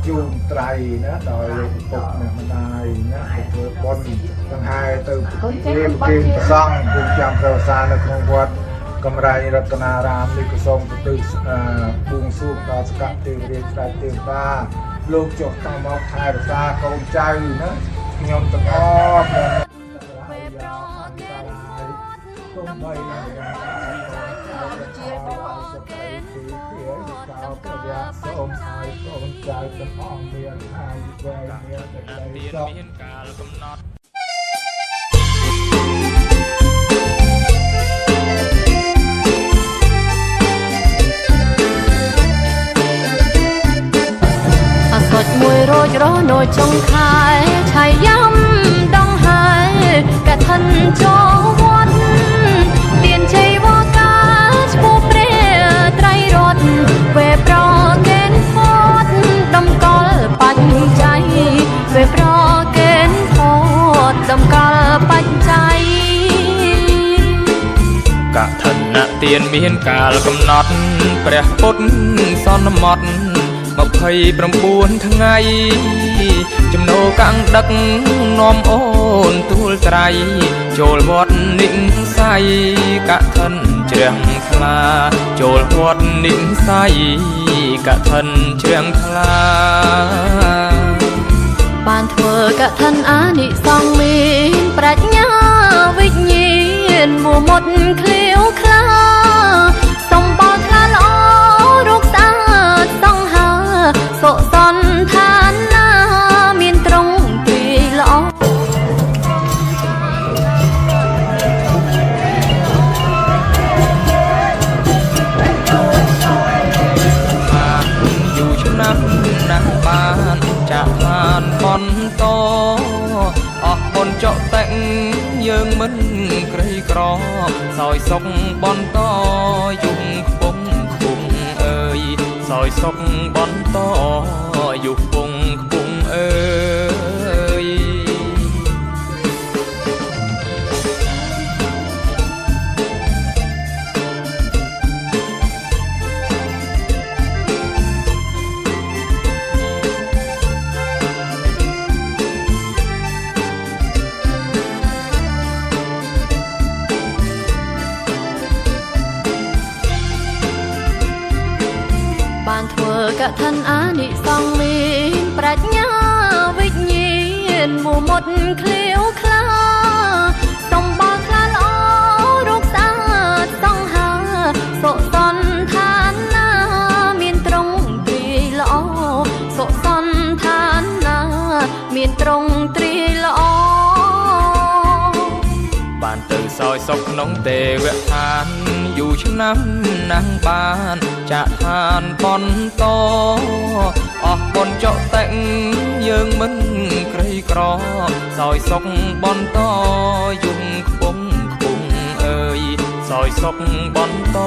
จูงไตรนะโดยปกเนี่ยมันได้นะเกิดบนทั้งhai từ đêm kim song cùng chạm cầu xa là không quật cầm raiรัตนารามนี่ก็ทรงตึกบุงสูงต่อสกัดเตเรียนใจเตตาลูกจบต้องมองทายภาษาคงใจนะยมตะกอบนะต้องไปส้มไอ้ส้มใจเป็นห้องเรียนไอ้แหวนเรียนแต่ใจจบสดมวยโรยร้อนโนจงขายชายย้ำดองหายกะทันโจวัดเตียนใจว่ากาชผู้เปรียไตรรถเวปรอเกณฑ์พอดดำกอลปัจจัยเวปรอเกณฑ์พอดดำกอลปัจจัยกะทันนะเตียนมีเห็นกาลกำหนดเปรียพุทธสอนหมด29ថ្ងៃចំណូលកាំងដឹកនាំអូនទូលត្រៃចូលវត្តនិស័យកឋិនជ្រះថ្លាចូលវត្តនិស័យកឋិនជ្រះថ្លាបានធ្វើកឋិនអានិសង្ឃមានប្រាជ្ញាវិញ្ញាណមួមុតឃ្លាវខ្លាសំបល់ថ្លាល្អរូបស្អាតសង្ហាសុសន្តានាមានត្រង់ទ្រីល្អอยู่ឆ្នាំណាស់បានចាក់បានបន្តអស់បុណ្យចុតិយើងមិនក្រីក្រសោយសុខបន្តយុគខ្ពង់ខ្ពង់អើយសោយសុខបន្តយុគខ្ពង់ខ្ពង់អើយបានធ្វើកឋិនអានិសង្ឃមានប្រាជ្ញាវិញ្ញាណមួមុតឃ្លាវខ្លាសំបល់ថ្លាល្អរូបស្អាតសង្ហាសុសន្តានាមានត្រង់ទ្រីល្អសុសន្តានាមានត្រង់ទ្រីល្អបានទៅសោយសុខក្នុងទេវឋានอยู่ឆ្នាំណាស់បានចាក់ឋានបន្តអស់បុណ្យចុតិយើងមិនក្រីក្រសោយសុខបន្តយុគខ្ពង់ខ្ពង់អើយសោយសុខបន្ត